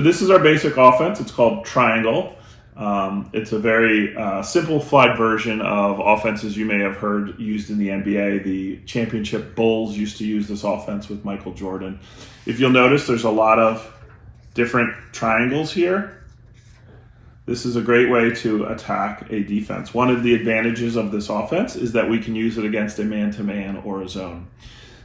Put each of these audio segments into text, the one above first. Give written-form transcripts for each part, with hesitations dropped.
So this is our basic offense. It's called triangle. It's a very simplified version of offenses you may have heard used in the NBA. The championship Bulls used to use this offense with Michael Jordan. If you'll notice, there's a lot of different triangles here. This is a great way to attack a defense. One of the advantages of this offense is that we can use it against a man-to-man or a zone.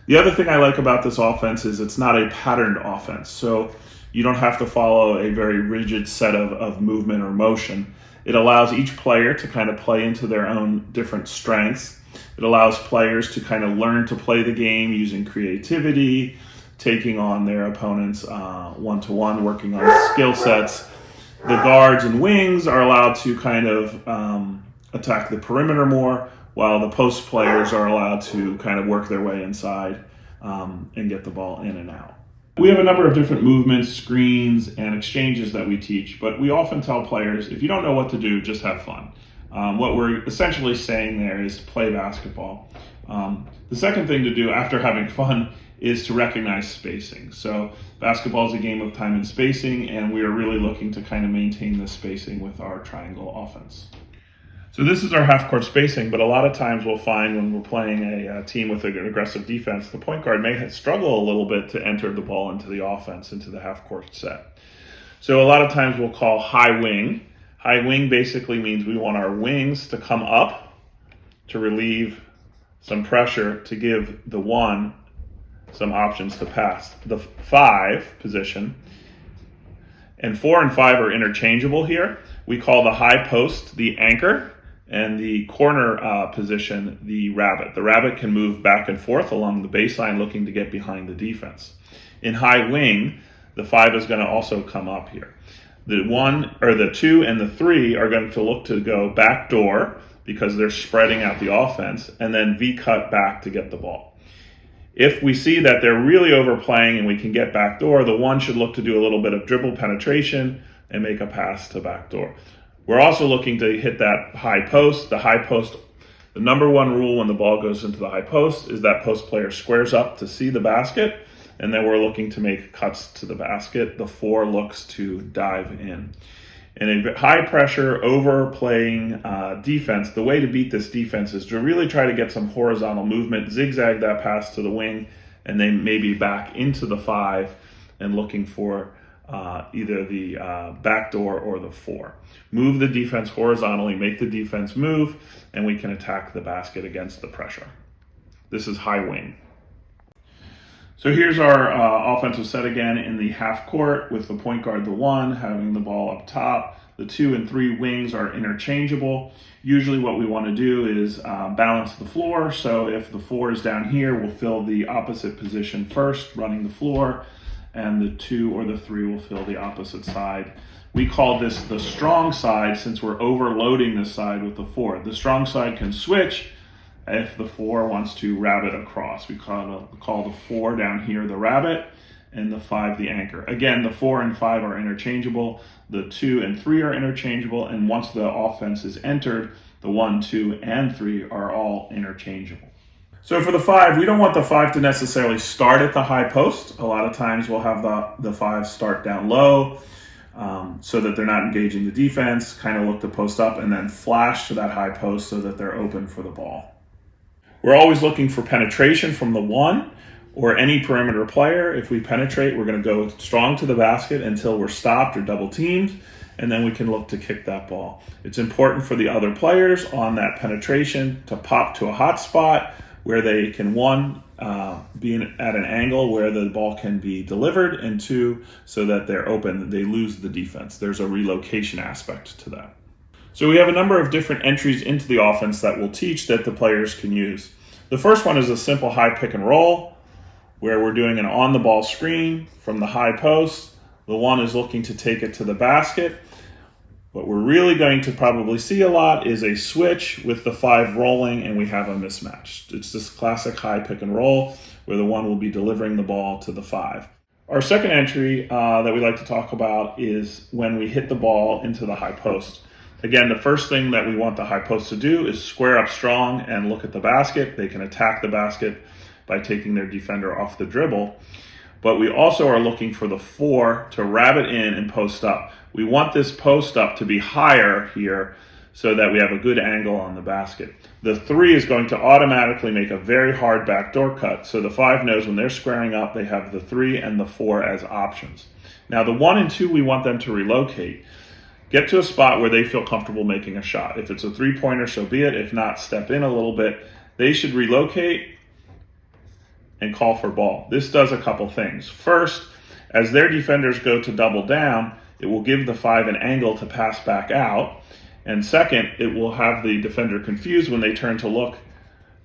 The other thing I like about this offense is it's not a patterned offense. So you don't have to follow a very rigid set of movement or motion. It allows each player to kind of play into their own different strengths. It allows players to kind of learn to play the game using creativity, taking on their opponents one-to-one, working on skill sets. The guards and wings are allowed to kind of attack the perimeter more, while the post players are allowed to kind of work their way inside and get the ball in and out. We have a number of different movements, screens, and exchanges that we teach, but we often tell players, if you don't know what to do, just have fun. What we're essentially saying there is play basketball. The second thing to do after having fun is to recognize spacing. So basketball is a game of time and spacing, and we are really looking to kind of maintain this spacing with our triangle offense. So this is our half-court spacing, but a lot of times we'll find when we're playing a team with an aggressive defense, the point guard may struggle a little bit to enter the ball into the offense, into the half-court set. So a lot of times we'll call high wing. High wing basically means we want our wings to come up to relieve some pressure to give the one some options to pass. The 5 position, and 4 and 5 are interchangeable here. We call the high post the anchor, and the corner position, the rabbit. The rabbit can move back and forth along the baseline looking to get behind the defense. In high wing, the 5 is going to also come up here. The 1 or the 2 and the 3 are going to look to go back door because they're spreading out the offense, and then V-cut back to get the ball. If we see that they're really overplaying and we can get back door, the 1 should look to do a little bit of dribble penetration and make a pass to back door. We're also looking to hit that high post. The high post, the number one rule when the ball goes into the high post is that post player squares up to see the basket, and then we're looking to make cuts to the basket. The 4 looks to dive in. In a high pressure, overplaying defense, the way to beat this defense is to really try to get some horizontal movement, zigzag that pass to the wing, and then maybe back into the 5 and looking for either the back door or the 4. Move the defense horizontally, make the defense move, and we can attack the basket against the pressure. This is high wing. So here's our offensive set again in the half court with the point guard, the 1, having the ball up top. The 2 and 3 wings are interchangeable. Usually what we want to do is balance the floor. So if the 4 is down here, we'll fill the opposite position first, running the floor, and the 2 or the 3 will fill the opposite side. We call this the strong side since we're overloading this side with the 4. The strong side can switch if the 4 wants to rabbit across. We call the 4 down here the rabbit, and the 5 the anchor. Again, the 4 and 5 are interchangeable. The 2 and 3 are interchangeable, and once the offense is entered, the 1, 2, and 3 are all interchangeable. So for the 5, we don't want the 5 to necessarily start at the high post. A lot of times we'll have the 5 start down low so that they're not engaging the defense, kind of look to post up, and then flash to that high post so that they're open for the ball. We're always looking for penetration from the 1 or any perimeter player. If we penetrate, we're going to go strong to the basket until we're stopped or double teamed, and then we can look to kick that ball. It's important for the other players on that penetration to pop to a hot spot where they can, 1, be at an angle where the ball can be delivered, and 2, so that they're open, they lose the defense. There's a relocation aspect to that. So we have a number of different entries into the offense that we'll teach that the players can use. The first one is a simple high pick and roll, where we're doing an on-the-ball screen from the high post. The 1 is looking to take it to the basket. What we're really going to probably see a lot is a switch with the 5 rolling, and we have a mismatch. It's this classic high pick and roll where the 1 will be delivering the ball to the 5. Our second entry that we like to talk about is when we hit the ball into the high post. Again, the first thing that we want the high post to do is square up strong and look at the basket. They can attack the basket by taking their defender off the dribble. but we also are looking for the 4 to rabbit in and post up. We want this post up to be higher here so that we have a good angle on the basket. The 3 is going to automatically make a very hard backdoor cut, so the 5 knows when they're squaring up, they have the 3 and the 4 as options. Now the 1 and 2, we want them to relocate. Get to a spot where they feel comfortable making a shot. If it's a 3-pointer, so be it. If not, step in a little bit. They should relocate and call for ball. This does a couple things. First, as their defenders go to double down, it will give the 5 an angle to pass back out. And second, it will have the defender confused when they turn to look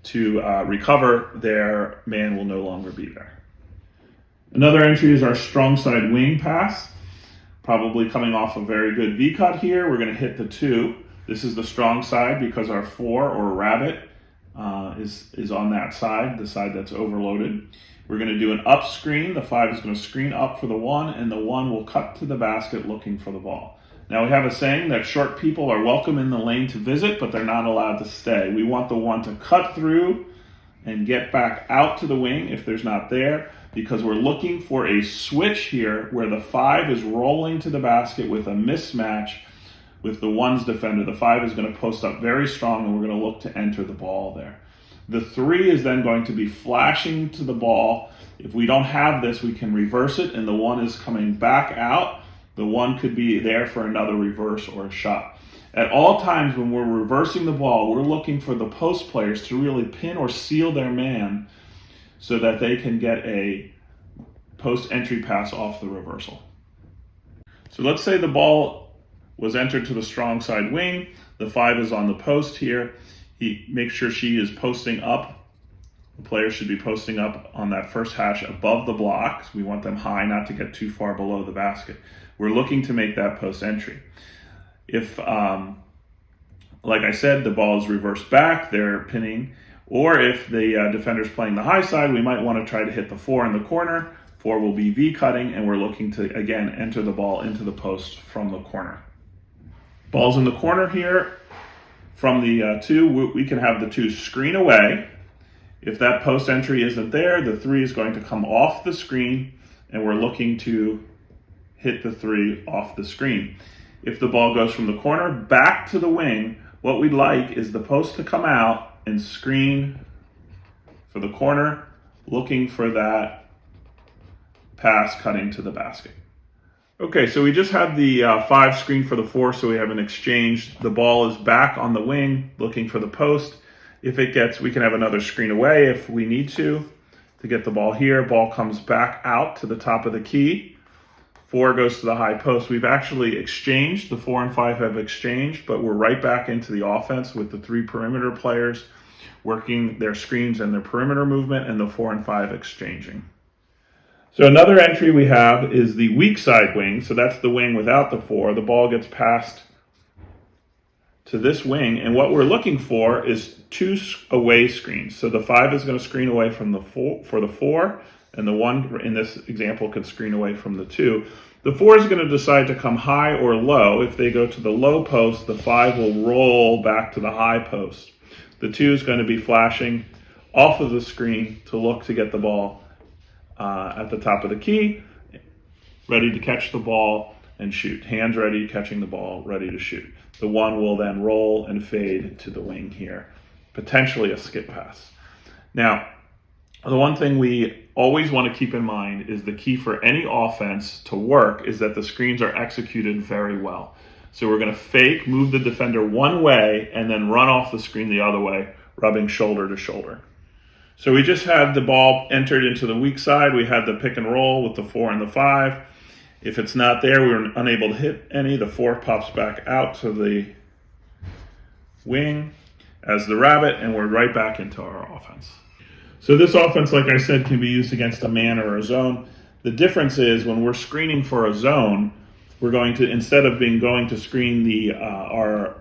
to recover. Their man will no longer be there. Another entry is our strong side wing pass. Probably coming off a very good V-cut here. We're going to hit the 2. This is the strong side because our 4 or rabbit is on that side, the side that's overloaded. We're going to do an up screen. The 5 is going to screen up for the 1, and the 1 will cut to the basket looking for the ball. Now we have a saying that short people are welcome in the lane to visit, but they're not allowed to stay. We want the 1 to cut through and get back out to the wing if there's not there, because we're looking for a switch here where the 5 is rolling to the basket with a mismatch with the 1's defender. The 5 is going to post up very strong, and we're going to look to enter the ball there. The 3 is then going to be flashing to the ball. If we don't have this, we can reverse it, and the 1 is coming back out. The 1 could be there for another reverse or a shot. At all times when we're reversing the ball, we're looking for the post players to really pin or seal their man so that they can get a post entry pass off the reversal. So let's say the ball was entered to the strong side wing. The 5 is on the post here. He makes sure she is posting up. The player should be posting up on that first hash above the blocks. We want them high, not to get too far below the basket. We're looking to make that post entry. If, like I said, the ball is reversed back, they're pinning, or if the defender's playing the high side, we might want to try to hit the 4 in the corner. 4 will be V-cutting, and we're looking to, again, enter the ball into the post from the corner. Ball's in the corner here. From the 2, we can have the 2 screen away. If that post entry isn't there, the 3 is going to come off the screen, and we're looking to hit the 3 off the screen. If the ball goes from the corner back to the wing, what we'd like is the post to come out and screen for the corner, looking for that pass cutting to the basket. Okay, so we just had the 5 screen for the 4, so we have an exchange. The ball is back on the wing, looking for the post. If it gets, we can have another screen away if we need to get the ball here. Ball comes back out to the top of the key. 4 goes to the high post. We've actually exchanged. The 4 and 5 have exchanged, but we're right back into the offense with the 3 perimeter players working their screens and their perimeter movement, and the 4 and 5 exchanging. So another entry we have is the weak side wing. So that's the wing without the 4. The ball gets passed to this wing, and what we're looking for is 2 away screens. So the 5 is going to screen away from the 4 for the 4, and the 1 in this example could screen away from the 2. The 4 is going to decide to come high or low. If they go to the low post, the 5 will roll back to the high post. The 2 is going to be flashing off of the screen to look to get the ball at the top of the key, ready to catch the ball and shoot. Hands ready, catching the ball, ready to shoot. The 1 will then roll and fade to the wing here, potentially a skip pass. Now, the one thing we always want to keep in mind is the key for any offense to work is that the screens are executed very well. So we're going to fake, move the defender one way, and then run off the screen the other way, rubbing shoulder to shoulder. So we just had the ball entered into the weak side. We had the pick and roll with the 4 and the 5. If it's not there, we were unable to hit any. The 4 pops back out to the wing as the rabbit, and we're right back into our offense. So this offense, like I said, can be used against a man or a zone. The difference is when we're screening for a zone, we're going to, instead of going to screen our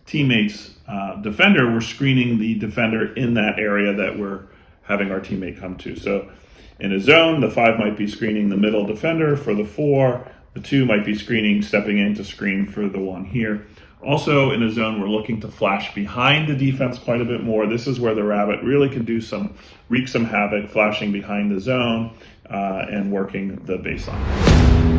teammate's defender, we're screening the defender in that area that we're having our teammate come to. So in a zone, the 5 might be screening the middle defender for the 4. The 2 might be stepping in to screen for the 1 here. Also in a zone, we're looking to flash behind the defense quite a bit more. This is where the rabbit really can wreak some havoc, flashing behind the zone. and working the baseline.